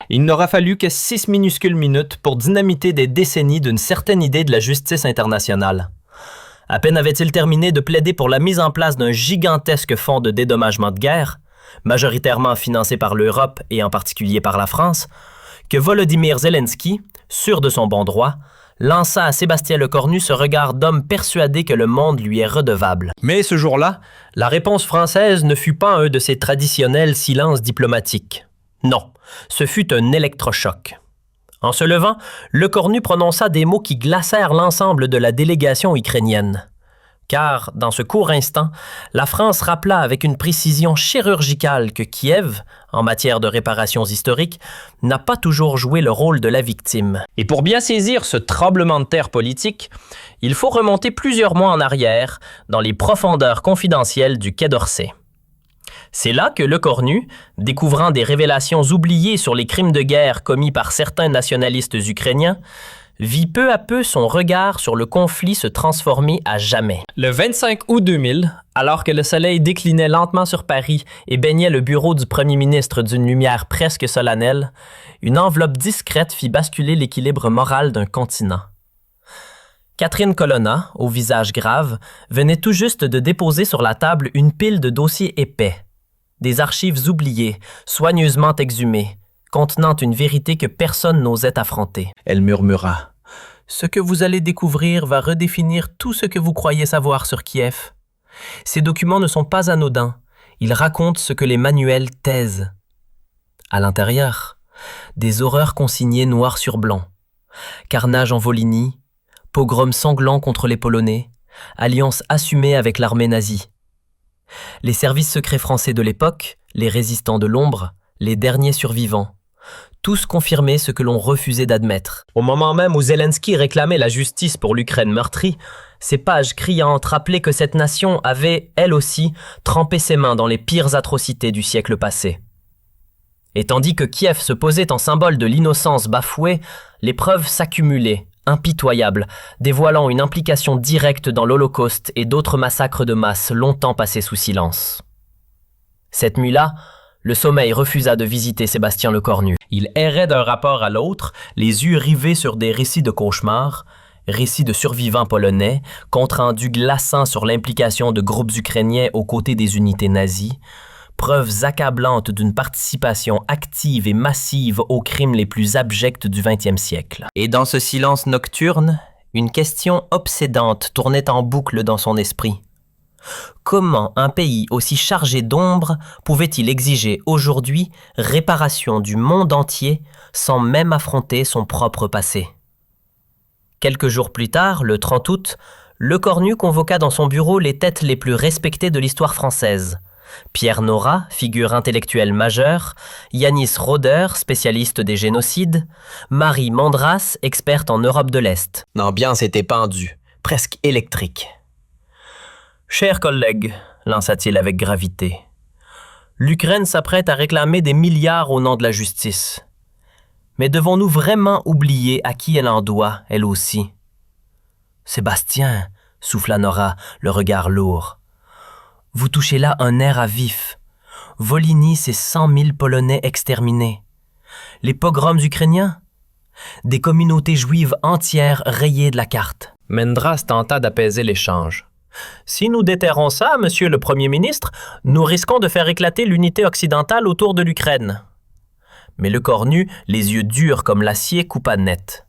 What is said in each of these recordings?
Il n'aura fallu que 6 minuscules minutes pour dynamiter des décennies d'une certaine idée de la justice internationale. À peine avait-il terminé de plaider pour la mise en place d'un gigantesque fonds de dédommagement de guerre, majoritairement financé par l'Europe et en particulier par la France, que Volodymyr Zelensky, sûr de son bon droit, lança à Sébastien Lecornu ce regard d'homme persuadé que le monde lui est redevable. Mais ce jour-là, la réponse française ne fut pas un de ces traditionnels silences diplomatiques. Non, ce fut un électrochoc. En se levant, Lecornu prononça des mots qui glacèrent l'ensemble de la délégation ukrainienne. Car, dans ce court instant, la France rappela avec une précision chirurgicale que Kiev, en matière de réparations historiques, n'a pas toujours joué le rôle de la victime. Et pour bien saisir ce tremblement de terre politique, il faut remonter plusieurs mois en arrière, dans les profondeurs confidentielles du Quai d'Orsay. C'est là que Lecornu, découvrant des révélations oubliées sur les crimes de guerre commis par certains nationalistes ukrainiens, vit peu à peu son regard sur le conflit se transformer à jamais. Le 25 août 2000, alors que le soleil déclinait lentement sur Paris et baignait le bureau du premier ministre d'une lumière presque solennelle, une enveloppe discrète fit basculer l'équilibre moral d'un continent. Catherine Colonna, au visage grave, venait tout juste de déposer sur la table une pile de dossiers épais, des archives oubliées, soigneusement exhumées, contenant une vérité que personne n'osait affronter. Elle murmura. « Ce que vous allez découvrir va redéfinir tout ce que vous croyez savoir sur Kiev. Ces documents ne sont pas anodins. Ils racontent ce que les manuels taisent. » À l'intérieur, des horreurs consignées noir sur blanc. Carnage en Volhynie, pogrom sanglant contre les Polonais, alliance assumée avec l'armée nazie. Les services secrets français de l'époque, les résistants de l'ombre, les derniers survivants, tous confirmaient ce que l'on refusait d'admettre. Au moment même où Zelensky réclamait la justice pour l'Ukraine meurtrie, ces pages criantes rappelaient que cette nation avait, elle aussi, trempé ses mains dans les pires atrocités du siècle passé. Et tandis que Kiev se posait en symbole de l'innocence bafouée, les preuves s'accumulaient, impitoyables, dévoilant une implication directe dans l'Holocauste et d'autres massacres de masse longtemps passés sous silence. Cette nuit-là, le sommeil refusa de visiter Sébastien Lecornu. Il errait d'un rapport à l'autre, les yeux rivés sur des récits de cauchemars, récits de survivants polonais, comptes rendus glaçants sur l'implication de groupes ukrainiens aux côtés des unités nazies, preuves accablantes d'une participation active et massive aux crimes les plus abjects du XXe siècle. Et dans ce silence nocturne, une question obsédante tournait en boucle dans son esprit. Comment un pays aussi chargé d'ombre pouvait-il exiger aujourd'hui réparation du monde entier sans même affronter son propre passé? Quelques jours plus tard, le 30 août, Lecornu convoqua dans son bureau les têtes les plus respectées de l'histoire française. Pierre Nora, figure intellectuelle majeure, Yanis Roder, spécialiste des génocides, Marie Mandras, experte en Europe de l'Est. L'ambiance était pendue, presque électrique. « Chers collègues, lança-t-il avec gravité, l'Ukraine s'apprête à réclamer des milliards au nom de la justice. Mais devons-nous vraiment oublier à qui elle en doit, elle aussi? » « Sébastien, souffla Nora, le regard lourd. Vous touchez là un nerf à vif. Volhynie, c'est 100 000 Polonais exterminés. Les pogroms ukrainiens? Des communautés juives entières rayées de la carte. Mendras tenta d'apaiser l'échange. Si nous déterrons ça, monsieur le Premier ministre, nous risquons de faire éclater l'unité occidentale autour de l'Ukraine. Mais Lecornu, les yeux durs comme l'acier, coupa net.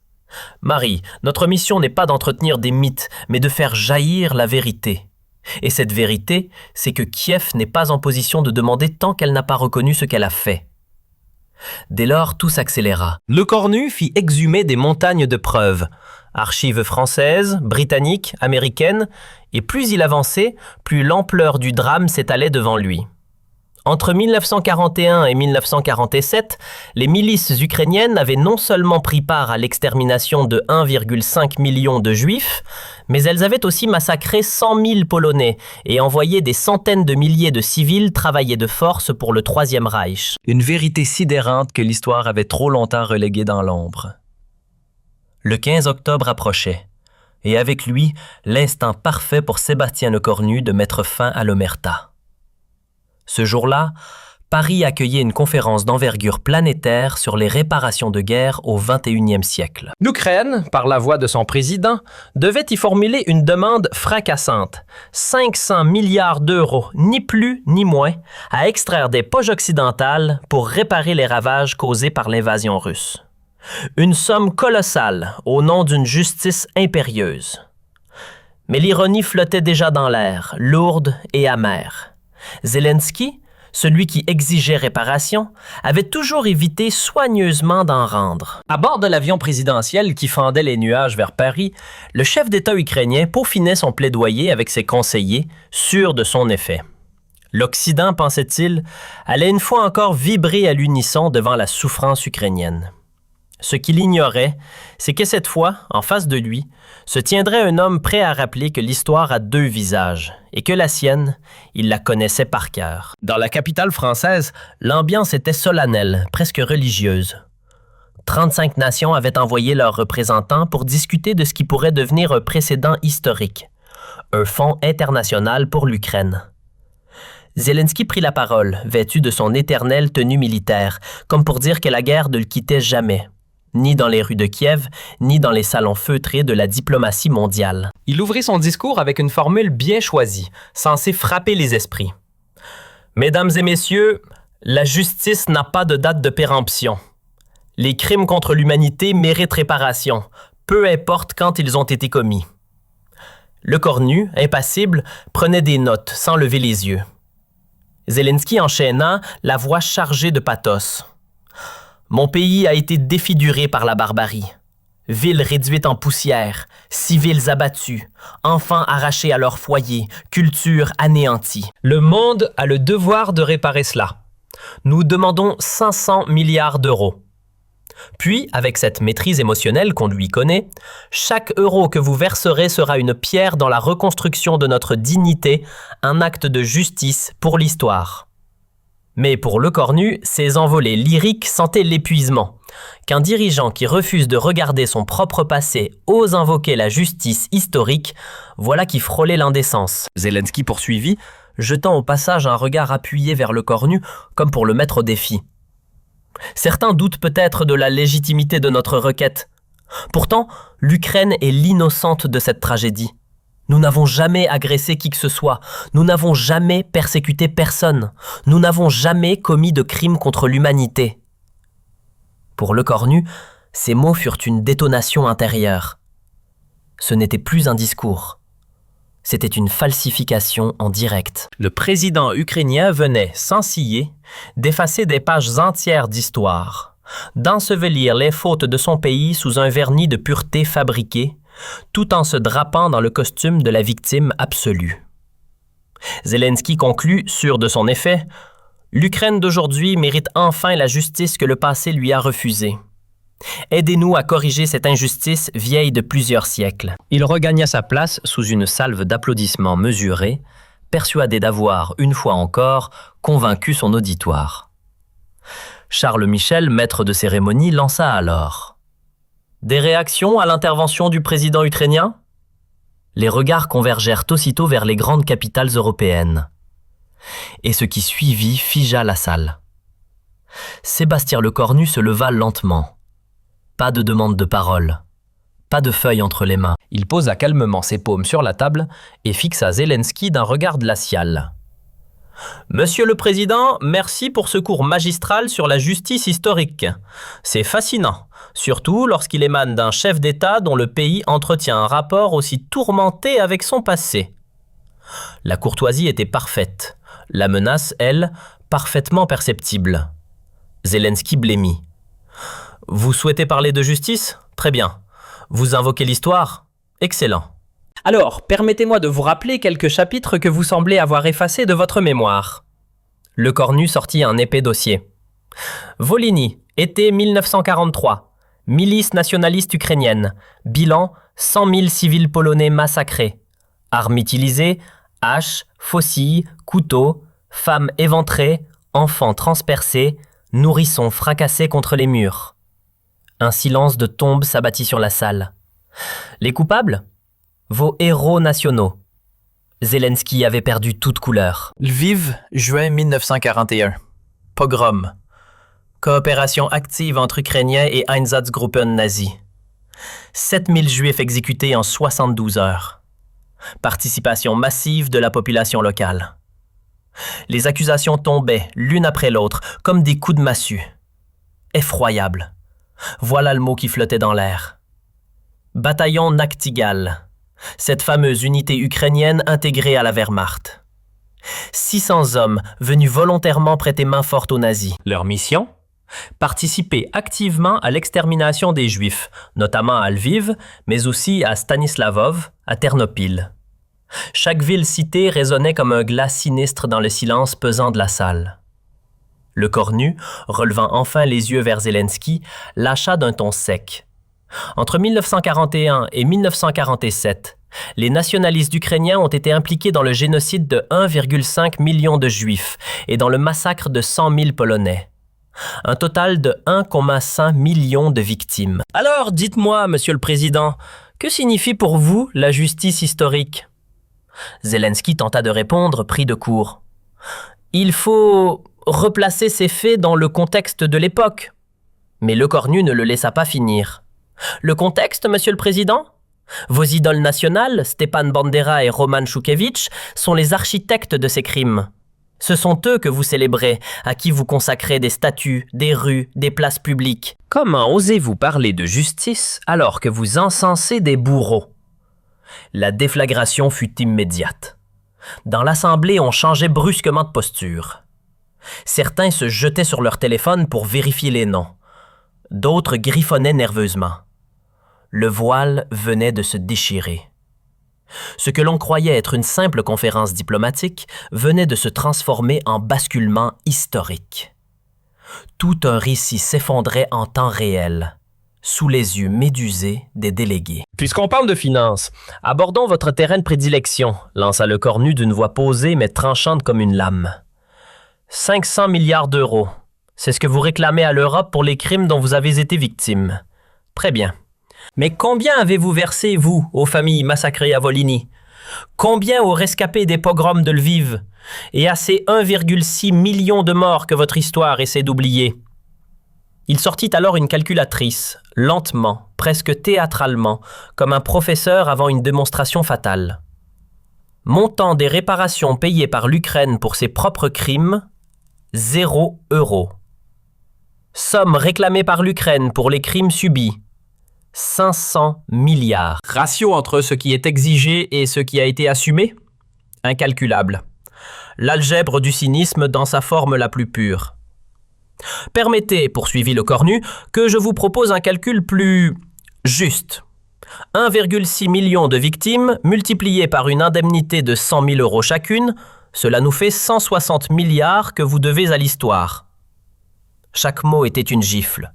Marie, notre mission n'est pas d'entretenir des mythes, mais de faire jaillir la vérité. Et cette vérité, c'est que Kiev n'est pas en position de demander tant qu'elle n'a pas reconnu ce qu'elle a fait. Dès lors, tout s'accéléra. Lecornu fit exhumer des montagnes de preuves, archives françaises, britanniques, américaines, et plus il avançait, plus l'ampleur du drame s'étalait devant lui. Entre 1941 et 1947, les milices ukrainiennes avaient non seulement pris part à l'extermination de 1,5 million de Juifs, mais elles avaient aussi massacré 100 000 Polonais et envoyé des centaines de milliers de civils travailler de force pour le Troisième Reich. Une vérité sidérante que l'histoire avait trop longtemps reléguée dans l'ombre. Le 15 octobre approchait, et avec lui, l'instant parfait pour Sébastien Lecornu de mettre fin à l'omerta. Ce jour-là, Paris accueillait une conférence d'envergure planétaire sur les réparations de guerre au XXIe siècle. L'Ukraine, par la voix de son président, devait y formuler une demande fracassante. 500 milliards d'euros, ni plus ni moins, à extraire des poches occidentales pour réparer les ravages causés par l'invasion russe. Une somme colossale au nom d'une justice impérieuse. Mais l'ironie flottait déjà dans l'air, lourde et amère. Zelensky, celui qui exigeait réparation, avait toujours évité soigneusement d'en rendre. À bord de l'avion présidentiel qui fendait les nuages vers Paris, le chef d'État ukrainien peaufinait son plaidoyer avec ses conseillers, sûr de son effet. L'Occident, pensait-il, allait une fois encore vibrer à l'unisson devant la souffrance ukrainienne. Ce qu'il ignorait, c'est que cette fois, en face de lui, se tiendrait un homme prêt à rappeler que l'histoire a deux visages et que la sienne, il la connaissait par cœur. Dans la capitale française, l'ambiance était solennelle, presque religieuse. 35 nations avaient envoyé leurs représentants pour discuter de ce qui pourrait devenir un précédent historique, un fonds international pour l'Ukraine. Zelensky prit la parole, vêtu de son éternelle tenue militaire, comme pour dire que la guerre ne le quittait jamais. Ni dans les rues de Kiev, ni dans les salons feutrés de la diplomatie mondiale. Il ouvrit son discours avec une formule bien choisie, censée frapper les esprits. « Mesdames et messieurs, la justice n'a pas de date de péremption. Les crimes contre l'humanité méritent réparation, peu importe quand ils ont été commis. » Le cornu, impassible, prenait des notes sans lever les yeux. Zelensky enchaîna, la voix chargée de pathos. Mon pays a été défiguré par la barbarie. Villes réduites en poussière, civils abattus, enfants arrachés à leur foyer, culture anéantie. Le monde a le devoir de réparer cela. Nous demandons 500 milliards d'euros. Puis, avec cette maîtrise émotionnelle qu'on lui connaît, chaque euro que vous verserez sera une pierre dans la reconstruction de notre dignité, un acte de justice pour l'histoire. Mais pour Le Cornu, ces envolées lyriques sentaient l'épuisement. Qu'un dirigeant qui refuse de regarder son propre passé ose invoquer la justice historique, voilà qui frôlait l'indécence. Zelensky poursuivit, jetant au passage un regard appuyé vers Le Cornu, comme pour le mettre au défi. Certains doutent peut-être de la légitimité de notre requête. Pourtant, l'Ukraine est l'innocente de cette tragédie. Nous n'avons jamais agressé qui que ce soit. Nous n'avons jamais persécuté personne. Nous n'avons jamais commis de crimes contre l'humanité. Pour Le Cornu, ces mots furent une détonation intérieure. Ce n'était plus un discours. C'était une falsification en direct. Le président ukrainien venait, sans ciller, d'effacer des pages entières d'histoire, d'ensevelir les fautes de son pays sous un vernis de pureté fabriqué, tout en se drapant dans le costume de la victime absolue. Zelensky conclut, sûr de son effet, « L'Ukraine d'aujourd'hui mérite enfin la justice que le passé lui a refusée. Aidez-nous à corriger cette injustice vieille de plusieurs siècles. » Il regagna sa place sous une salve d'applaudissements mesurés, persuadé d'avoir, une fois encore, convaincu son auditoire. Charles Michel, maître de cérémonie, lança alors « Des réactions à l'intervention du président ukrainien ?» Les regards convergèrent aussitôt vers les grandes capitales européennes. Et ce qui suivit figea la salle. Sébastien Le Cornu se leva lentement. Pas de demande de parole. Pas de feuille entre les mains. Il posa calmement ses paumes sur la table et fixa Zelensky d'un regard glacial. « Monsieur le Président, merci pour ce cours magistral sur la justice historique. C'est fascinant, surtout lorsqu'il émane d'un chef d'État dont le pays entretient un rapport aussi tourmenté avec son passé. » La courtoisie était parfaite. La menace, elle, parfaitement perceptible. Zelensky blêmit. « Vous souhaitez parler de justice ? Très bien. Vous invoquez l'histoire ? Excellent. Alors, permettez-moi de vous rappeler quelques chapitres que vous semblez avoir effacés de votre mémoire. » Le Cornu sortit un épais dossier. « Volhynie, été 1943. Milice nationaliste ukrainienne. Bilan, 100 000 civils polonais massacrés. Armes utilisées, haches, faucilles, couteaux, femmes éventrées, enfants transpercés, nourrissons fracassés contre les murs. » Un silence de tombe s'abattit sur la salle. « Les coupables ? Vos héros nationaux. » Zelensky avait perdu toute couleur. Lviv, juin 1941. Pogrom. Coopération active entre Ukrainiens et Einsatzgruppen nazis. 7000 Juifs exécutés en 72 heures. Participation massive de la population locale. Les accusations tombaient l'une après l'autre, comme des coups de massue. Effroyable. Voilà le mot qui flottait dans l'air. Bataillon Nachtigall, cette fameuse unité ukrainienne intégrée à la Wehrmacht. 600 hommes venus volontairement prêter main forte aux nazis. Leur mission ? Participer activement à l'extermination des Juifs, notamment à Lviv, mais aussi à Stanislavov, à Ternopil. Chaque ville citée résonnait comme un glas sinistre dans le silence pesant de la salle. Le cornu, relevant enfin les yeux vers Zelensky, lâcha d'un ton sec. Entre 1941 et 1947, les nationalistes ukrainiens ont été impliqués dans le génocide de 1,5 million de Juifs et dans le massacre de 100 000 Polonais. Un total de 1,5 million de victimes. Alors, dites-moi, Monsieur le Président, que signifie pour vous la justice historique? Zelensky tenta de répondre, pris de court. Il faut replacer ces faits dans le contexte de l'époque. Mais le cornu ne le laissa pas finir. Le contexte, Monsieur le Président? Vos idoles nationales, Stepan Bandera et Roman Shukevich, sont les architectes de ces crimes. Ce sont eux que vous célébrez, à qui vous consacrez des statues, des rues, des places publiques. Comment osez-vous parler de justice alors que vous encensez des bourreaux? La déflagration fut immédiate. Dans l'Assemblée, on changeait brusquement de posture. Certains se jetaient sur leur téléphone pour vérifier les noms. D'autres griffonnaient nerveusement. Le voile venait de se déchirer. Ce que l'on croyait être une simple conférence diplomatique venait de se transformer en basculement historique. Tout un récit s'effondrait en temps réel, sous les yeux médusés des délégués. Puisqu'on parle de finances, abordons votre terrain de prédilection, lança le cornu d'une voix posée mais tranchante comme une lame. 500 milliards d'euros. C'est ce que vous réclamez à l'Europe pour les crimes dont vous avez été victime. Très bien. Mais combien avez-vous versé, vous, aux familles massacrées à Volhynie? Combien aux rescapés des pogroms de Lviv? Et à ces 1,6 million de morts que votre histoire essaie d'oublier? Il sortit alors une calculatrice, lentement, presque théâtralement, comme un professeur avant une démonstration fatale. Montant des réparations payées par l'Ukraine pour ses propres crimes, 0 €. Somme réclamée par l'Ukraine pour les crimes subis, 500 milliards. Ratio entre ce qui est exigé et ce qui a été assumé? Incalculable. L'algèbre du cynisme dans sa forme la plus pure. Permettez, poursuivit le cornu, que je vous propose un calcul plus juste. 1,6 million de victimes multipliées par une indemnité de 100 000 € chacune, cela nous fait 160 milliards que vous devez à l'histoire. Chaque mot était une gifle.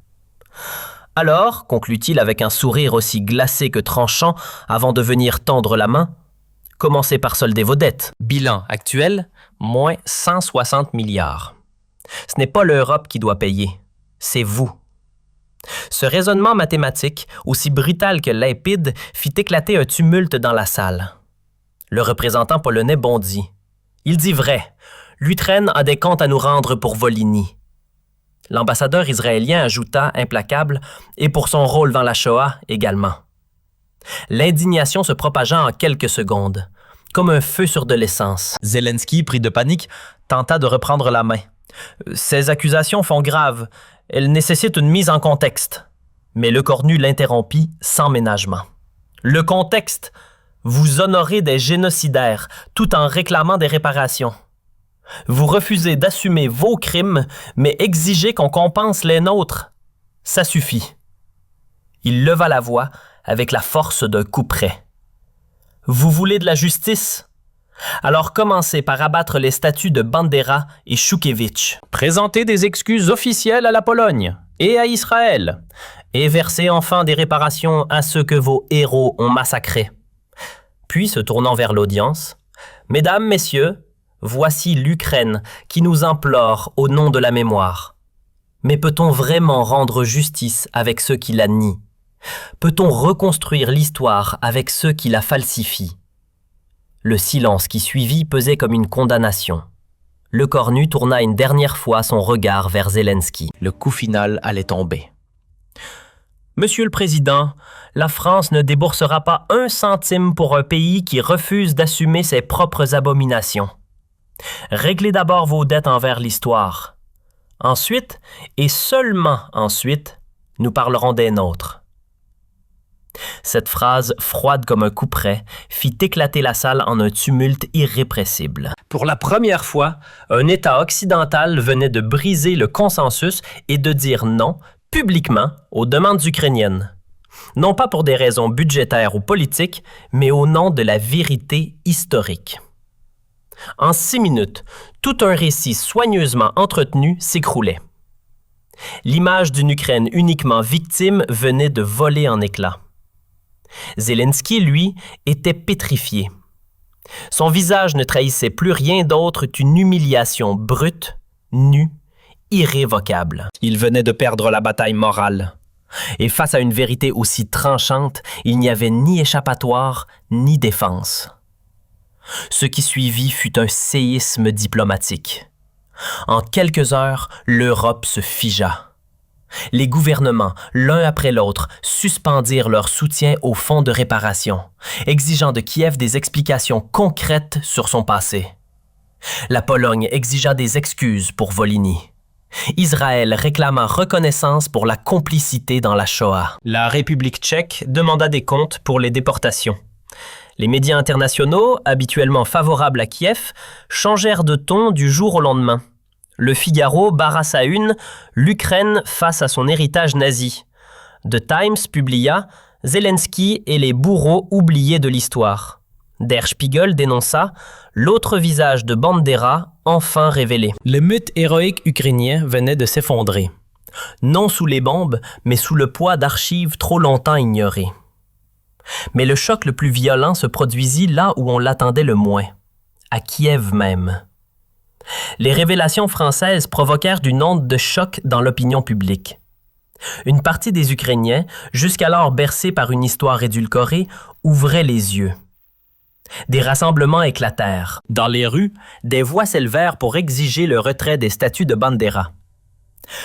Alors, conclut-il avec un sourire aussi glacé que tranchant avant de venir tendre la main, commencez par solder vos dettes. Bilan actuel, moins 160 milliards. Ce n'est pas l'Europe qui doit payer, c'est vous. Ce raisonnement mathématique, aussi brutal que limpide, fit éclater un tumulte dans la salle. Le représentant polonais bondit. Il dit vrai, l'Ukraine a des comptes à nous rendre pour Volhynie. L'ambassadeur israélien ajouta, implacable, et pour son rôle dans la Shoah également. L'indignation se propagea en quelques secondes, comme un feu sur de l'essence. Zelensky, pris de panique, tenta de reprendre la main. Ces accusations font grave, elles nécessitent une mise en contexte. Mais le cornu l'interrompit sans ménagement. Le contexte, vous honorez des génocidaires tout en réclamant des réparations. Vous refusez d'assumer vos crimes, mais exigez qu'on compense les nôtres. Ça suffit. Il leva la voix avec la force d'un couperet. Vous voulez de la justice? Alors commencez par abattre les statues de Bandera et Shukevich. Présentez des excuses officielles à la Pologne et à Israël, et versez enfin des réparations à ceux que vos héros ont massacrés. Puis, se tournant vers l'audience, « Mesdames, Messieurs, voici l'Ukraine qui nous implore au nom de la mémoire. Mais peut-on vraiment rendre justice avec ceux qui la nient? Peut-on reconstruire l'histoire avec ceux qui la falsifient? » Le silence qui suivit pesait comme une condamnation. Le Cornu tourna une dernière fois son regard vers Zelensky. Le coup final allait tomber. « Monsieur le Président, la France ne déboursera pas 1 centime pour un pays qui refuse d'assumer ses propres abominations. Réglez d'abord vos dettes envers l'histoire. Ensuite, et seulement ensuite, nous parlerons des nôtres. » Cette phrase, froide comme un couperet, fit éclater la salle en un tumulte irrépressible. Pour la première fois, un État occidental venait de briser le consensus et de dire non, publiquement, aux demandes ukrainiennes. Non pas pour des raisons budgétaires ou politiques, mais au nom de la vérité historique. En 6 minutes, tout un récit soigneusement entretenu s'écroulait. L'image d'une Ukraine uniquement victime venait de voler en éclats. Zelensky, lui, était pétrifié. Son visage ne trahissait plus rien d'autre qu'une humiliation brute, nue, irrévocable. Il venait de perdre la bataille morale. Et face à une vérité aussi tranchante, il n'y avait ni échappatoire, ni défense. Ce qui suivit fut un séisme diplomatique. En quelques heures, l'Europe se figea. Les gouvernements, l'un après l'autre, suspendirent leur soutien au fonds de réparation, exigeant de Kiev des explications concrètes sur son passé. La Pologne exigea des excuses pour Volhynie. Israël réclama reconnaissance pour la complicité dans la Shoah. La République tchèque demanda des comptes pour les déportations. Les médias internationaux, habituellement favorables à Kiev, changèrent de ton du jour au lendemain. Le Figaro barra sa une « L'Ukraine face à son héritage nazi ». The Times publia « Zelensky et les bourreaux oubliés de l'histoire ». Der Spiegel dénonça « L'autre visage de Bandera enfin révélé ». Le mythe héroïque ukrainien venait de s'effondrer. Non sous les bombes, mais sous le poids d'archives trop longtemps ignorées. Mais le choc le plus violent se produisit là où on l'attendait le moins, à Kiev même. Les révélations françaises provoquèrent une onde de choc dans l'opinion publique. Une partie des Ukrainiens, jusqu'alors bercés par une histoire édulcorée, ouvraient les yeux. Des rassemblements éclatèrent. Dans les rues, des voix s'élevèrent pour exiger le retrait des statues de Bandera.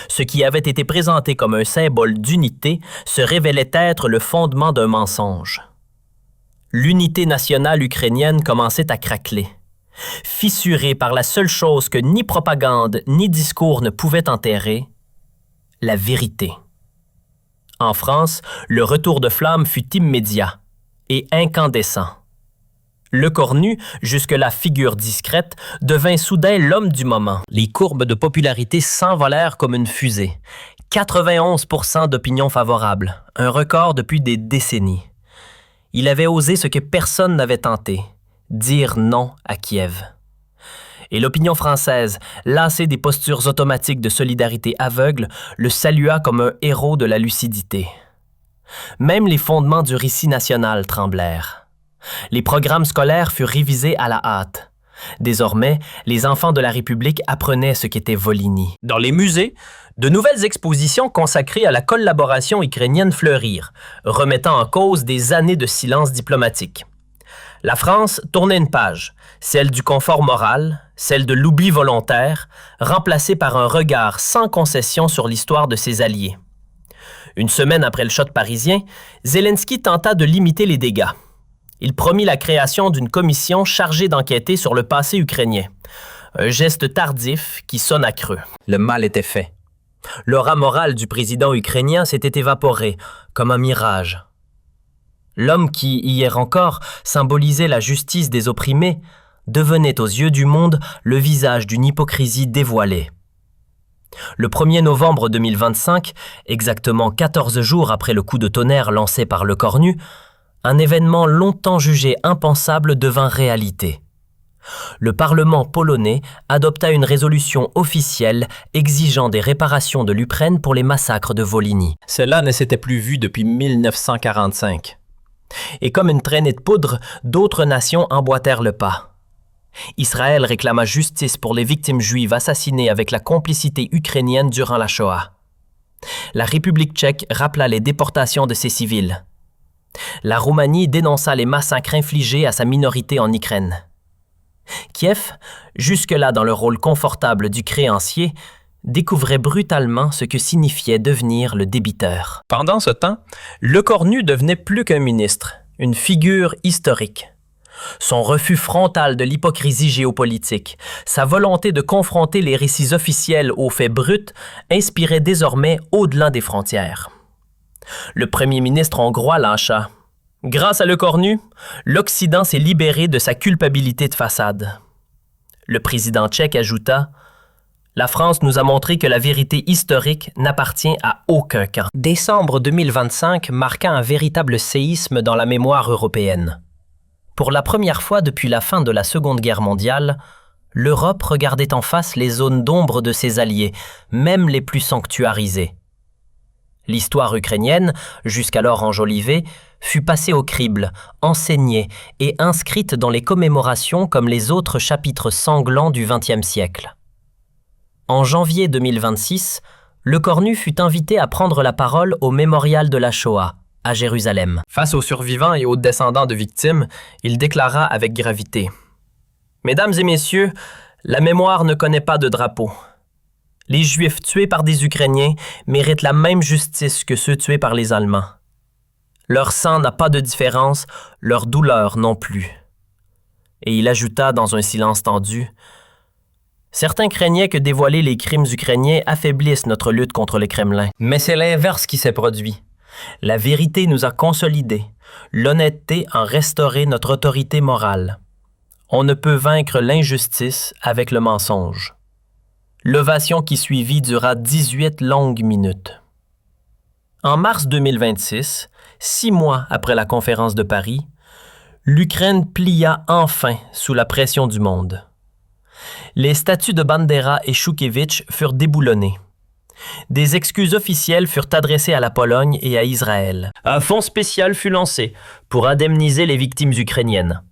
Ce qui avait été présenté comme un symbole d'unité se révélait être le fondement d'un mensonge. L'unité nationale ukrainienne commençait à craqueler. Fissurée par la seule chose que ni propagande ni discours ne pouvaient enterrer, la vérité. En France, le retour de flamme fut immédiat et incandescent. Le Cornu, jusque-là figure discrète, devint soudain l'homme du moment. Les courbes de popularité s'envolèrent comme une fusée. 91% d'opinion favorable, un record depuis des décennies. Il avait osé ce que personne n'avait tenté. Dire non à Kiev. Et l'opinion française, lassée des postures automatiques de solidarité aveugle, le salua comme un héros de la lucidité. Même les fondements du récit national tremblèrent. Les programmes scolaires furent révisés à la hâte. Désormais, les enfants de la République apprenaient ce qu'était Volhynie. Dans les musées, de nouvelles expositions consacrées à la collaboration ukrainienne fleurirent, remettant en cause des années de silence diplomatique. La France tournait une page, celle du confort moral, celle de l'oubli volontaire, remplacée par un regard sans concession sur l'histoire de ses alliés. Une semaine après le choc parisien, Zelensky tenta de limiter les dégâts. Il promit la création d'une commission chargée d'enquêter sur le passé ukrainien. Un geste tardif qui sonne à creux. Le mal était fait. L'aura morale du président ukrainien s'était évaporée, comme un mirage. L'homme qui, hier encore, symbolisait la justice des opprimés, devenait aux yeux du monde le visage d'une hypocrisie dévoilée. Le 1er novembre 2025, exactement 14 jours après le coup de tonnerre lancé par Le Cornu, un événement longtemps jugé impensable devint réalité. Le Parlement polonais adopta une résolution officielle exigeant des réparations de l'Ukraine pour les massacres de Volhynie. Cela ne s'était plus vu depuis 1945. Et comme une traînée de poudre, d'autres nations emboîtèrent le pas. Israël réclama justice pour les victimes juives assassinées avec la complicité ukrainienne durant la Shoah. La République tchèque rappela les déportations de ses civils. La Roumanie dénonça les massacres infligés à sa minorité en Ukraine. Kiev, jusque-là dans le rôle confortable du créancier, découvrait brutalement ce que signifiait devenir le débiteur. Pendant ce temps, Lecornu devenait plus qu'un ministre, une figure historique. Son refus frontal de l'hypocrisie géopolitique, sa volonté de confronter les récits officiels aux faits bruts, inspirait désormais au-delà des frontières. Le premier ministre hongrois lâcha. Grâce à Lecornu, l'Occident s'est libéré de sa culpabilité de façade. Le président tchèque ajouta « La France nous a montré que la vérité historique n'appartient à aucun camp. » Décembre 2025 marqua un véritable séisme dans la mémoire européenne. Pour la première fois depuis la fin de la Seconde Guerre mondiale, l'Europe regardait en face les zones d'ombre de ses alliés, même les plus sanctuarisés. L'histoire ukrainienne, jusqu'alors enjolivée, fut passée au crible, enseignée et inscrite dans les commémorations comme les autres chapitres sanglants du XXe siècle. En janvier 2026, Lecornu fut invité à prendre la parole au mémorial de la Shoah, à Jérusalem. Face aux survivants et aux descendants de victimes, il déclara avec gravité « Mesdames et messieurs, la mémoire ne connaît pas de drapeau. Les Juifs tués par des Ukrainiens méritent la même justice que ceux tués par les Allemands. Leur sang n'a pas de différence, leur douleur non plus. » Et il ajouta dans un silence tendu « Certains craignaient que dévoiler les crimes ukrainiens affaiblisse notre lutte contre le Kremlin. Mais c'est l'inverse qui s'est produit. La vérité nous a consolidés. L'honnêteté a restauré notre autorité morale. On ne peut vaincre l'injustice avec le mensonge. » L'ovation qui suivit dura 18 longues minutes. En mars 2026, 6 mois après la conférence de Paris, l'Ukraine plia enfin sous la pression du monde. Les statues de Bandera et Choukevitch furent déboulonnées. Des excuses officielles furent adressées à la Pologne et à Israël. Un fonds spécial fut lancé pour indemniser les victimes ukrainiennes.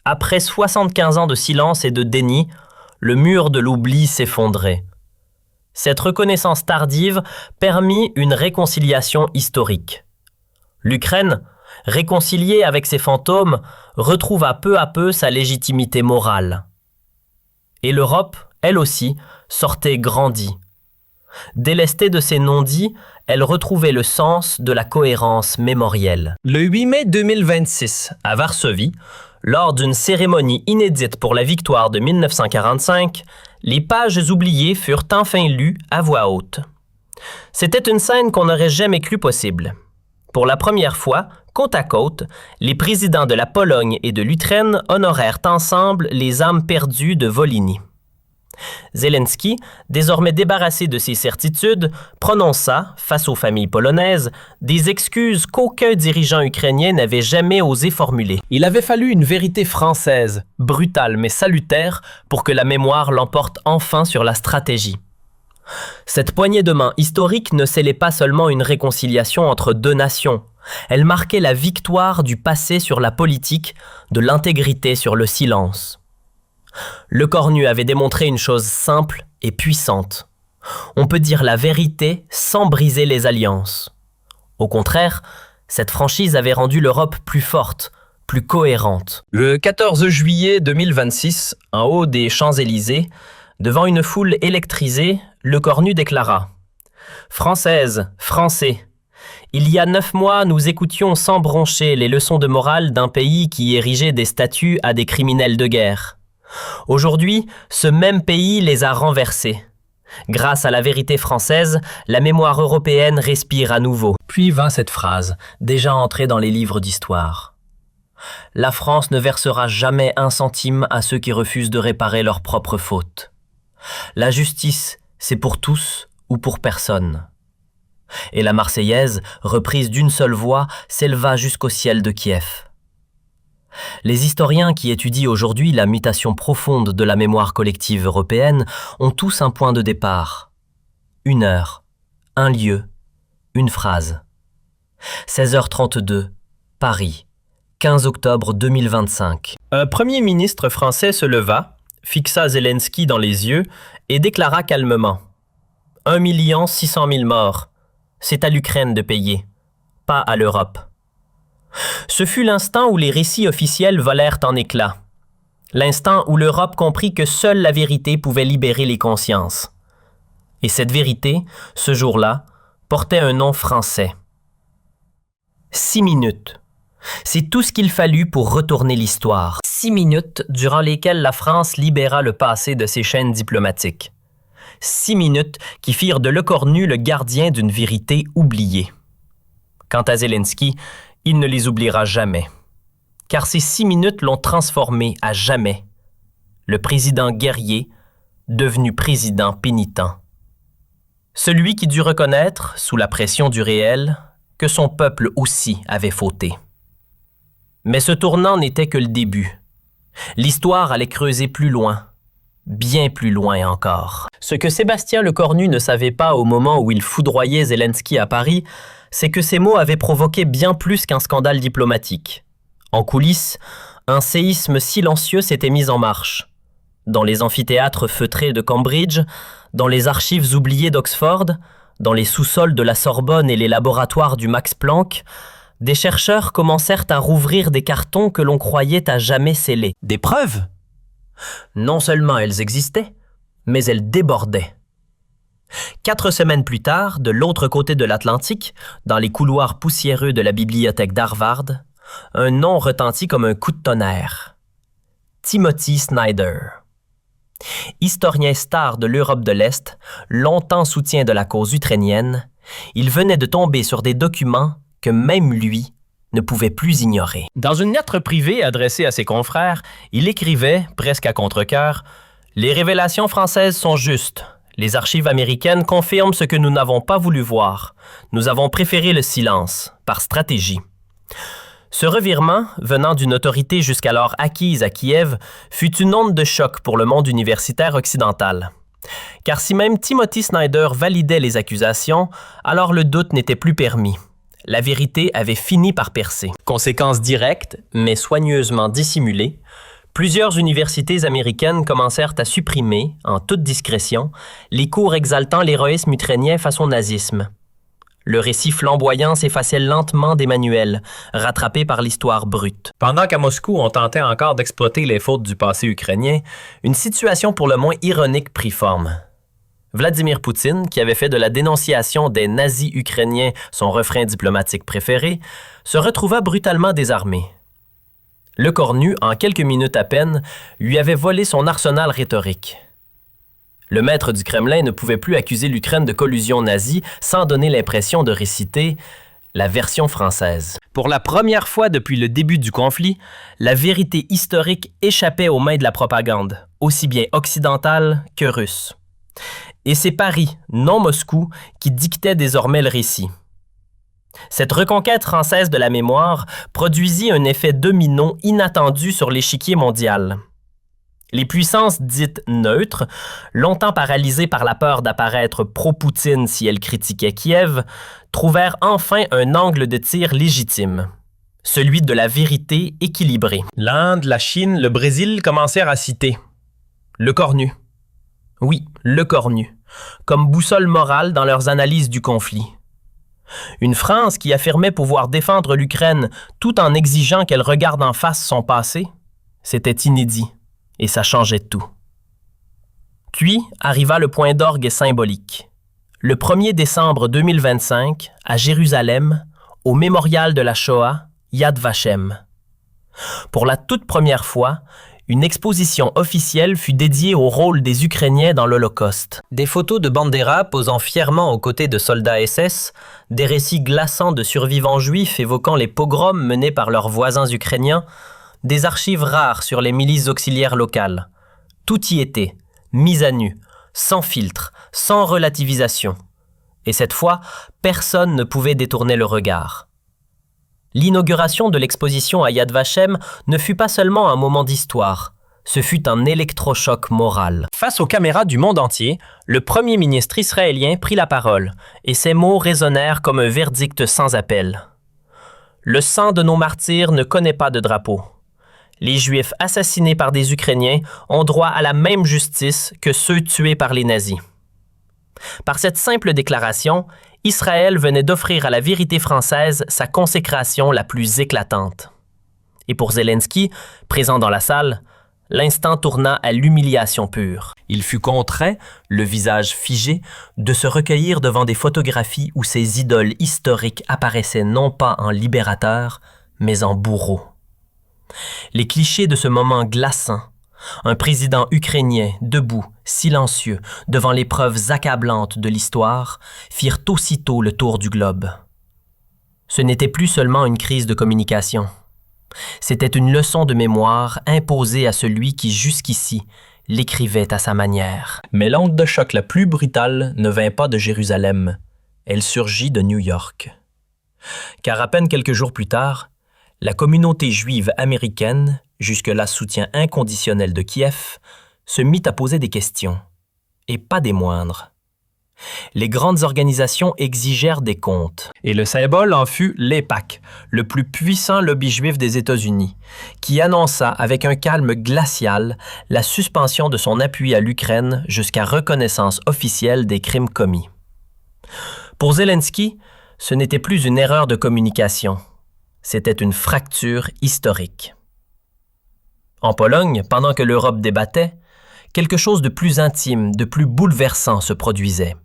Après 75 ans de silence et de déni, le mur de l'oubli s'effondrait. Cette reconnaissance tardive permit une réconciliation historique. L'Ukraine, réconciliée avec ses fantômes, retrouva peu à peu sa légitimité morale. Et l'Europe, elle aussi, sortait grandie. Délestée de ses non-dits, elle retrouvait le sens de la cohérence mémorielle. Le 8 mai 2026, à Varsovie, lors d'une cérémonie inédite pour la victoire de 1945, les pages oubliées furent enfin lues à voix haute. C'était une scène qu'on n'aurait jamais cru possible. Pour la première fois, côte à côte, les présidents de la Pologne et de l'Ukraine honorèrent ensemble les âmes perdues de Volhynie. Zelensky, désormais débarrassé de ses certitudes, prononça, face aux familles polonaises, des excuses qu'aucun dirigeant ukrainien n'avait jamais osé formuler. Il avait fallu une vérité française, brutale mais salutaire, pour que la mémoire l'emporte enfin sur la stratégie. Cette poignée de main historique ne scellait pas seulement une réconciliation entre deux nations, elle marquait la victoire du passé sur la politique, de l'intégrité sur le silence. Lecornu avait démontré une chose simple et puissante. On peut dire la vérité sans briser les alliances. Au contraire, cette franchise avait rendu l'Europe plus forte, plus cohérente. Le 14 juillet 2026, en haut des Champs-Élysées, devant une foule électrisée, Lecornu déclara « Françaises, Français, il y a 9 mois, nous écoutions sans broncher les leçons de morale d'un pays qui érigeait des statues à des criminels de guerre. Aujourd'hui, ce même pays les a renversés. Grâce à la vérité française, la mémoire européenne respire à nouveau. » Puis vint cette phrase, déjà entrée dans les livres d'histoire. « La France ne versera jamais un centime à ceux qui refusent de réparer leurs propres fautes. La justice, c'est pour tous ou pour personne. » Et la Marseillaise, reprise d'une seule voix, s'éleva jusqu'au ciel de Kiev. Les historiens qui étudient aujourd'hui la mutation profonde de la mémoire collective européenne ont tous un point de départ. Une heure, un lieu, une phrase. 16h32, Paris, 15 octobre 2025. Un premier ministre français se leva, fixa Zelensky dans les yeux et déclara calmement « 1 600 000 morts. C'est à l'Ukraine de payer, pas à l'Europe. » Ce fut l'instant où les récits officiels volèrent en éclats. L'instant où l'Europe comprit que seule la vérité pouvait libérer les consciences. Et cette vérité, ce jour-là, portait un nom français. 6 minutes. C'est tout ce qu'il fallut pour retourner l'histoire. 6 minutes durant lesquelles la France libéra le passé de ses chaînes diplomatiques. 6 minutes qui firent de Lecornu le gardien d'une vérité oubliée. Quant à Zelensky, il ne les oubliera jamais. Car ces 6 minutes l'ont transformé à jamais. Le président guerrier, devenu président pénitent. Celui qui dut reconnaître, sous la pression du réel, que son peuple aussi avait fauté. Mais ce tournant n'était que le début. L'histoire allait creuser plus loin, bien plus loin encore. Ce que Sébastien Lecornu ne savait pas au moment où il foudroyait Zelensky à Paris, c'est que ces mots avaient provoqué bien plus qu'un scandale diplomatique. En coulisses, un séisme silencieux s'était mis en marche. Dans les amphithéâtres feutrés de Cambridge, dans les archives oubliées d'Oxford, dans les sous-sols de la Sorbonne et les laboratoires du Max Planck, des chercheurs commencèrent à rouvrir des cartons que l'on croyait à jamais scellés. Des preuves? Non seulement elles existaient, mais elles débordaient. 4 semaines plus tard, de l'autre côté de l'Atlantique, dans les couloirs poussiéreux de la bibliothèque d'Harvard, un nom retentit comme un coup de tonnerre. Timothy Snyder. Historien star de l'Europe de l'Est, longtemps soutien de la cause ukrainienne, il venait de tomber sur des documents que même lui ne pouvait plus ignorer. Dans une lettre privée adressée à ses confrères, il écrivait, presque à contre-cœur, « Les révélations françaises sont justes. Les archives américaines confirment ce que nous n'avons pas voulu voir. Nous avons préféré le silence, par stratégie. » Ce revirement, venant d'une autorité jusqu'alors acquise à Kiev, fut une onde de choc pour le monde universitaire occidental. Car si même Timothy Snyder validait les accusations, alors le doute n'était plus permis. La vérité avait fini par percer. Conséquence directe, mais soigneusement dissimulée, plusieurs universités américaines commencèrent à supprimer, en toute discrétion, les cours exaltant l'héroïsme ukrainien face au nazisme. Le récit flamboyant s'effaçait lentement des manuels, rattrapé par l'histoire brute. Pendant qu'à Moscou, on tentait encore d'exploiter les fautes du passé ukrainien, une situation pour le moins ironique prit forme. Vladimir Poutine, qui avait fait de la dénonciation des nazis ukrainiens son refrain diplomatique préféré, se retrouva brutalement désarmé. Lecornu, en quelques minutes à peine, lui avait volé son arsenal rhétorique. Le maître du Kremlin ne pouvait plus accuser l'Ukraine de collusion nazie sans donner l'impression de réciter la version française. Pour la première fois depuis le début du conflit, la vérité historique échappait aux mains de la propagande, aussi bien occidentale que russe. Et c'est Paris, non Moscou, qui dictait désormais le récit. Cette reconquête française de la mémoire produisit un effet domino inattendu sur l'échiquier mondial. Les puissances dites neutres, longtemps paralysées par la peur d'apparaître pro-Poutine si elles critiquaient Kiev, trouvèrent enfin un angle de tir légitime, celui de la vérité équilibrée. L'Inde, la Chine, le Brésil commencèrent à citer Lecornu. Oui, Lecornu, comme boussole morale dans leurs analyses du conflit. Une France qui affirmait pouvoir défendre l'Ukraine tout en exigeant qu'elle regarde en face son passé, c'était inédit. Et ça changeait tout. Puis arriva le point d'orgue symbolique. Le 1er décembre 2025, à Jérusalem, au mémorial de la Shoah, Yad Vashem. Pour la toute première fois, une exposition officielle fut dédiée au rôle des Ukrainiens dans l'Holocauste. Des photos de Bandera posant fièrement aux côtés de soldats SS, des récits glaçants de survivants juifs évoquant les pogroms menés par leurs voisins ukrainiens, des archives rares sur les milices auxiliaires locales. Tout y était, mis à nu, sans filtre, sans relativisation. Et cette fois, personne ne pouvait détourner le regard. L'inauguration de l'exposition à Yad Vashem ne fut pas seulement un moment d'histoire, ce fut un électrochoc moral. Face aux caméras du monde entier, le premier ministre israélien prit la parole, et ses mots résonnèrent comme un verdict sans appel. Le sang de nos martyrs ne connaît pas de drapeau. Les Juifs assassinés par des Ukrainiens ont droit à la même justice que ceux tués par les nazis. Par cette simple déclaration, Israël venait d'offrir à la vérité française sa consécration la plus éclatante. Et pour Zelensky, présent dans la salle, l'instant tourna à l'humiliation pure. Il fut contraint, le visage figé, de se recueillir devant des photographies où ses idoles historiques apparaissaient non pas en libérateurs, mais en bourreaux. Les clichés de ce moment glaçant, un président ukrainien debout, silencieux, devant les preuves accablantes de l'histoire, firent aussitôt le tour du globe. Ce n'était plus seulement une crise de communication. C'était une leçon de mémoire imposée à celui qui, jusqu'ici, l'écrivait à sa manière. Mais l'onde de choc la plus brutale ne vint pas de Jérusalem. Elle surgit de New York. Car à peine quelques jours plus tard, la communauté juive américaine, jusque-là soutien inconditionnel de Kiev, se mit à poser des questions, et pas des moindres. Les grandes organisations exigèrent des comptes. Et le symbole en fut l'AIPAC, le plus puissant lobby juif des États-Unis, qui annonça avec un calme glacial la suspension de son appui à l'Ukraine jusqu'à reconnaissance officielle des crimes commis. Pour Zelensky, ce n'était plus une erreur de communication, c'était une fracture historique. En Pologne, pendant que l'Europe débattait, quelque chose de plus intime, de plus bouleversant se produisait.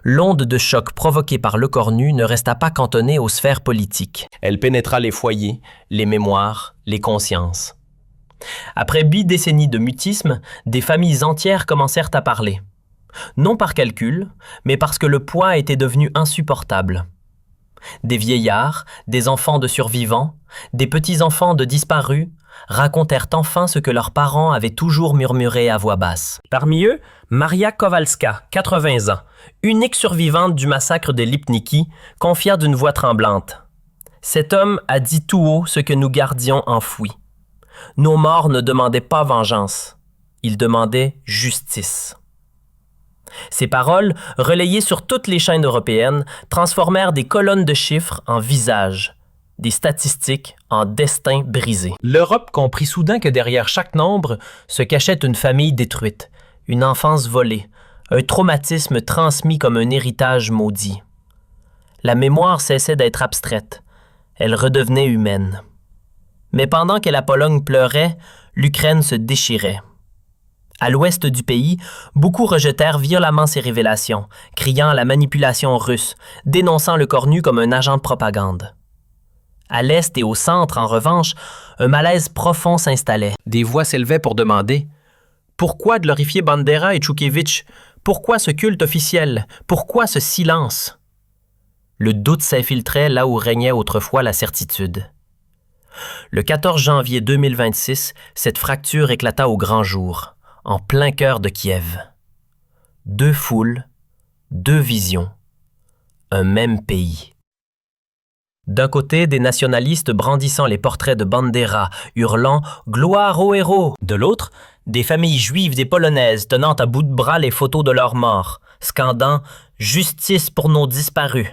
L'onde de choc provoquée par Le Cornu ne resta pas cantonnée aux sphères politiques. Elle pénétra les foyers, les mémoires, les consciences. Après 8 décennies de mutisme, des familles entières commencèrent à parler. Non par calcul, mais parce que le poids était devenu insupportable. Des vieillards, des enfants de survivants, des petits-enfants de disparus, racontèrent enfin ce que leurs parents avaient toujours murmuré à voix basse. Parmi eux, Maria Kowalska, 80 ans, unique survivante du massacre de Lipniki, confia d'une voix tremblante. « Cet homme a dit tout haut ce que nous gardions enfoui. Nos morts ne demandaient pas vengeance, ils demandaient justice. » Ces paroles, relayées sur toutes les chaînes européennes, transformèrent des colonnes de chiffres en visages, des statistiques en destins brisés. L'Europe comprit soudain que derrière chaque nombre se cachait une famille détruite, une enfance volée, un traumatisme transmis comme un héritage maudit. La mémoire cessait d'être abstraite, elle redevenait humaine. Mais pendant que la Pologne pleurait, l'Ukraine se déchirait. À l'ouest du pays, beaucoup rejetèrent violemment ces révélations, criant à la manipulation russe, dénonçant Le Cornu comme un agent de propagande. À l'est et au centre, en revanche, un malaise profond s'installait. Des voix s'élevaient pour demander « Pourquoi glorifier Bandera et Tchoukevitch? Pourquoi ce culte officiel? Pourquoi ce silence? » Le doute s'infiltrait là où régnait autrefois la certitude. Le 14 janvier 2026, cette fracture éclata au grand jour, en plein cœur de Kiev. 2 foules, 2 visions, un même pays. D'un côté, des nationalistes brandissant les portraits de Bandera, hurlant « Gloire aux héros !» De l'autre, des familles juives des Polonaises tenant à bout de bras les photos de leurs morts, scandant « Justice pour nos disparus !»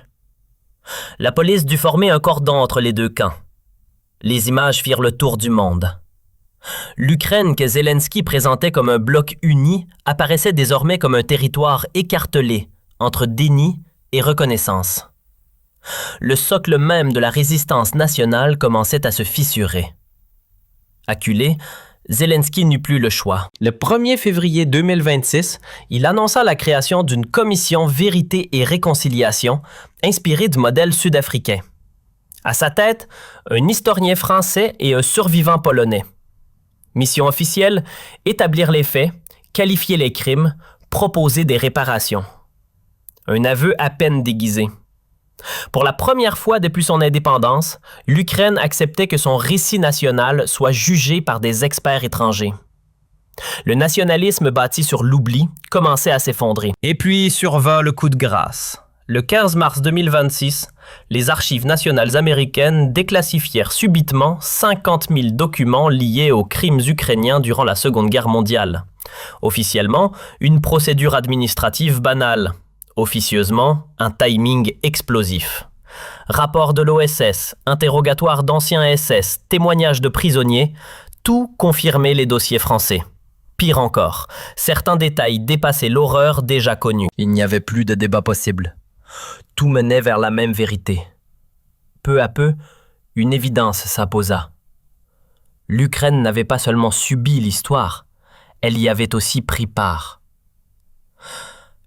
La police dut former un cordon entre les deux camps. Les images firent le tour du monde. L'Ukraine que Zelensky présentait comme un bloc uni apparaissait désormais comme un territoire écartelé entre déni et reconnaissance. Le socle même de la résistance nationale commençait à se fissurer. Acculé, Zelensky n'eut plus le choix. Le 1er février 2026, il annonça la création d'une commission Vérité et Réconciliation inspirée du modèle sud-africain. À sa tête, un historien français et un survivant polonais. Mission officielle, établir les faits, qualifier les crimes, proposer des réparations. Un aveu à peine déguisé. Pour la première fois depuis son indépendance, l'Ukraine acceptait que son récit national soit jugé par des experts étrangers. Le nationalisme bâti sur l'oubli commençait à s'effondrer. Et puis survint le coup de grâce. Le 15 mars 2026, les archives nationales américaines déclassifièrent subitement 50 000 documents liés aux crimes ukrainiens durant la Seconde Guerre mondiale. Officiellement, une procédure administrative banale. Officieusement, un timing explosif. Rapports de l'OSS, interrogatoires d'anciens SS, témoignages de prisonniers, tout confirmait les dossiers français. Pire encore, certains détails dépassaient l'horreur déjà connue. Il n'y avait plus de débat possible. Tout menait vers la même vérité. Peu à peu, une évidence s'imposa. l'Ukraine n'avait pas seulement subi l'histoire, elle y avait aussi pris part.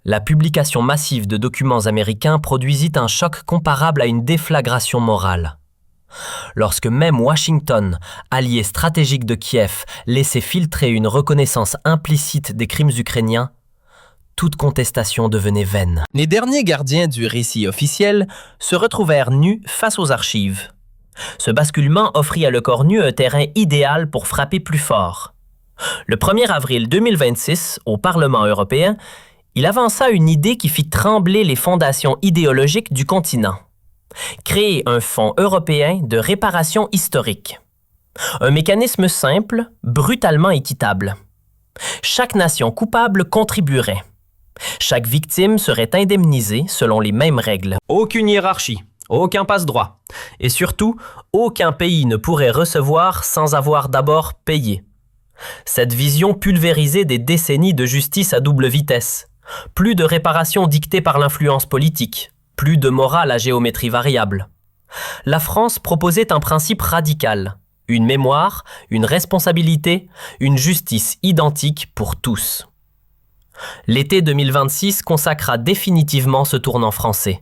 La publication massive de documents américains produisit un choc comparable à une déflagration morale. Lorsque même Washington, allié stratégique de Kiev, laissait filtrer une reconnaissance implicite des crimes ukrainiens, toute contestation devenait vaine. Les derniers gardiens du récit officiel se retrouvèrent nus face aux archives. Ce basculement offrit à Lecornu un terrain idéal pour frapper plus fort. Le 1er avril 2026, au Parlement européen, il avança une idée qui fit trembler les fondations idéologiques du continent. Créer un fonds européen de réparation historique. Un mécanisme simple, brutalement équitable. Chaque nation coupable contribuerait. Chaque victime serait indemnisée selon les mêmes règles. Aucune hiérarchie, aucun passe-droit. Et surtout, aucun pays ne pourrait recevoir sans avoir d'abord payé. Cette vision pulvérisait des décennies de justice à double vitesse. Plus de réparation dictée par l'influence politique. Plus de morale à géométrie variable. La France proposait un principe radical. Une mémoire, une responsabilité, une justice identique pour tous. L'été 2026 consacra définitivement ce tournant français.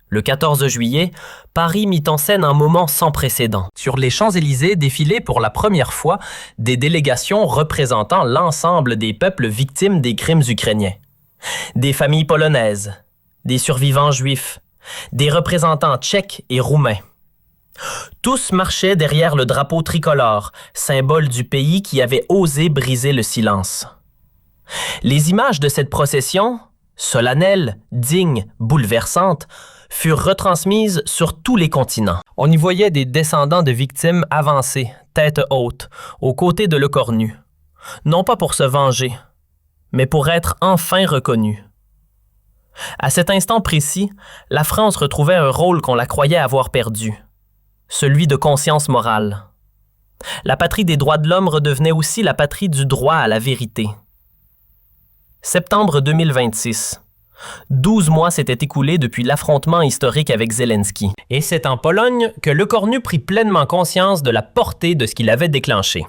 Le 14 juillet, Paris mit en scène un moment sans précédent. Sur les Champs-Élysées défilaient pour la première fois des délégations représentant l'ensemble des peuples victimes des crimes ukrainiens. Des familles polonaises, des survivants juifs, des représentants tchèques et roumains. Tous marchaient derrière le drapeau tricolore, symbole du pays qui avait osé briser le silence. Les images de cette procession, solennelle, digne, bouleversante, furent retransmises sur tous les continents. On y voyait des descendants de victimes avancer, tête haute, aux côtés de Lecornu. Non pas pour se venger, mais pour être enfin reconnus. À cet instant précis, la France retrouvait un rôle qu'on la croyait avoir perdu, celui de conscience morale. La patrie des droits de l'homme redevenait aussi la patrie du droit à la vérité. Septembre 2026. 12 mois s'étaient écoulés depuis l'affrontement historique avec Zelensky. Et c'est en Pologne que Lecornu prit pleinement conscience de la portée de ce qu'il avait déclenché.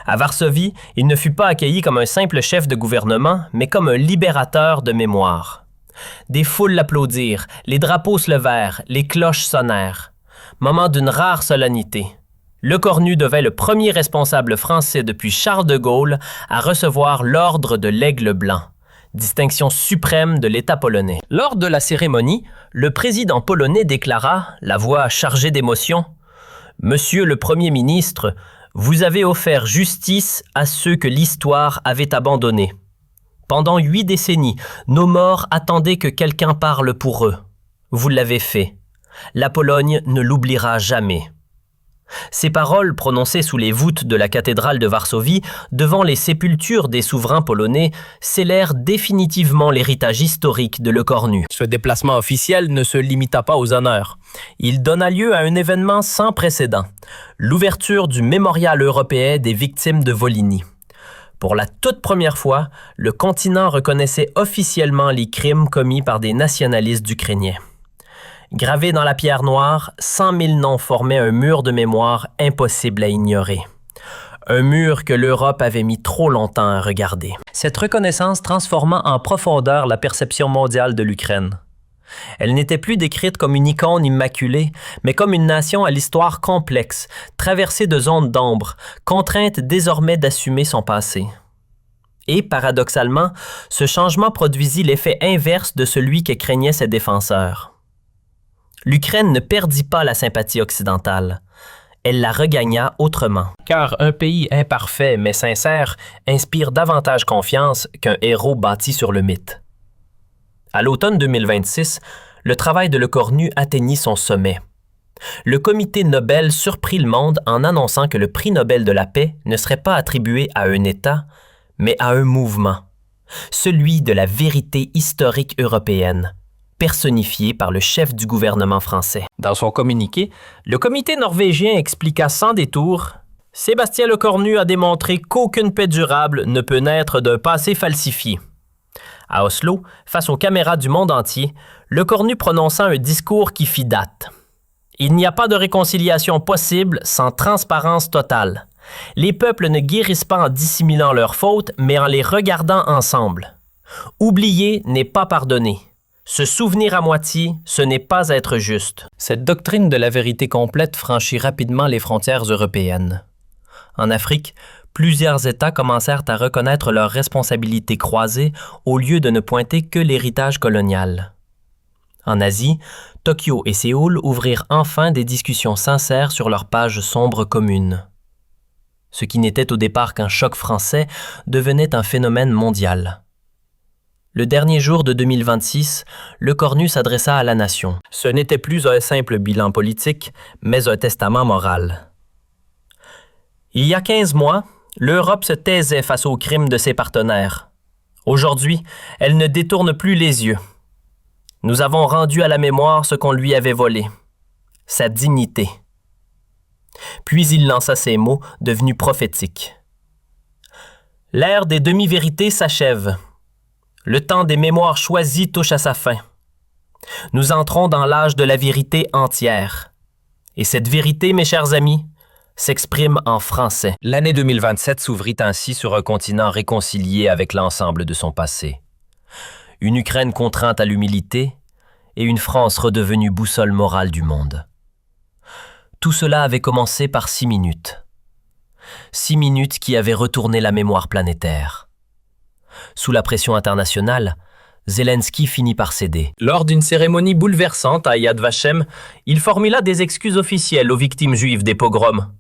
À Varsovie, il ne fut pas accueilli comme un simple chef de gouvernement, mais comme un libérateur de mémoire. Des foules l'applaudirent, les drapeaux se levèrent, les cloches sonnèrent. Moment d'une rare solennité. Lecornu devint le premier responsable français depuis Charles de Gaulle à recevoir l'ordre de l'Aigle blanc, distinction suprême de l'État polonais. Lors de la cérémonie, le président polonais déclara, la voix chargée d'émotion, « Monsieur le Premier ministre, vous avez offert justice à ceux que l'histoire avait abandonnés. Pendant 8 décennies, nos morts attendaient que quelqu'un parle pour eux. Vous l'avez fait. La Pologne ne l'oubliera jamais. » Ces paroles, prononcées sous les voûtes de la cathédrale de Varsovie, devant les sépultures des souverains polonais, scellèrent définitivement l'héritage historique de Lecornu. Ce déplacement officiel ne se limita pas aux honneurs. Il donna lieu à un événement sans précédent, l'ouverture du mémorial européen des victimes de Volhynie. Pour la toute première fois, le continent reconnaissait officiellement les crimes commis par des nationalistes ukrainiens. Gravé dans la pierre noire, 100 000 noms formaient un mur de mémoire impossible à ignorer. Un mur que l'Europe avait mis trop longtemps à regarder. Cette reconnaissance transforma en profondeur la perception mondiale de l'Ukraine. Elle n'était plus décrite comme une icône immaculée, mais comme une nation à l'histoire complexe, traversée de zones d'ombre, contrainte désormais d'assumer son passé. Et, paradoxalement, ce changement produisit l'effet inverse de celui que craignaient ses défenseurs. L'Ukraine ne perdit pas la sympathie occidentale. Elle la regagna autrement. Car un pays imparfait mais sincère inspire davantage confiance qu'un héros bâti sur le mythe. À l'automne 2026, le travail de Lecornu atteignit son sommet. Le comité Nobel surprit le monde en annonçant que le prix Nobel de la paix ne serait pas attribué à un État, mais à un mouvement, celui de la vérité historique européenne, personnifié par le chef du gouvernement français. Dans son communiqué, le comité norvégien expliqua sans détour « Sébastien Lecornu a démontré qu'aucune paix durable ne peut naître d'un passé falsifié. » À Oslo, face aux caméras du monde entier, Lecornu prononça un discours qui fit date. « Il n'y a pas de réconciliation possible sans transparence totale. Les peuples ne guérissent pas en dissimulant leurs fautes, mais en les regardant ensemble. Oublier n'est pas pardonner. Se souvenir à moitié, ce n'est pas être juste. Cette doctrine de la vérité complète franchit rapidement les frontières européennes. En Afrique, plusieurs États commencèrent à reconnaître leurs responsabilités croisées au lieu de ne pointer que l'héritage colonial. En Asie, Tokyo et Séoul ouvrirent enfin des discussions sincères sur leurs pages sombres communes. Ce qui n'était au départ qu'un choc français devenait un phénomène mondial. Le dernier jour de 2026, le Cornu s'adressa à la nation. Ce n'était plus un simple bilan politique, mais un testament moral. Il y a 15 mois, l'Europe se taisait face aux crimes de ses partenaires. Aujourd'hui, elle ne détourne plus les yeux. Nous avons rendu à la mémoire ce qu'on lui avait volé, sa dignité. Puis il lança ces mots devenus prophétiques. L'ère des demi-vérités s'achève. Le temps des mémoires choisies touche à sa fin. Nous entrons dans l'âge de la vérité entière. Et cette vérité, mes chers amis, s'exprime en français. L'année 2027 s'ouvrit ainsi sur un continent réconcilié avec l'ensemble de son passé. Une Ukraine contrainte à l'humilité et une France redevenue boussole morale du monde. Tout cela avait commencé par 6 minutes. 6 minutes qui avaient retourné la mémoire planétaire. Sous la pression internationale, Zelensky finit par céder. Lors d'une cérémonie bouleversante à Yad Vashem, il formula des excuses officielles aux victimes juives des pogroms.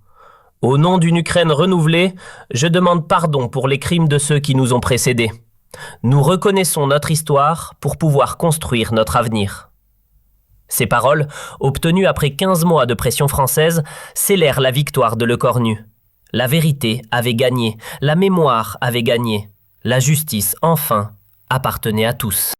Au nom d'une Ukraine renouvelée, je demande pardon pour les crimes de ceux qui nous ont précédés. Nous reconnaissons notre histoire pour pouvoir construire notre avenir. Ces paroles, obtenues après 15 mois de pression française, scellèrent la victoire de Le Cornu. La vérité avait gagné, la mémoire avait gagné. La justice, enfin, appartenait à tous.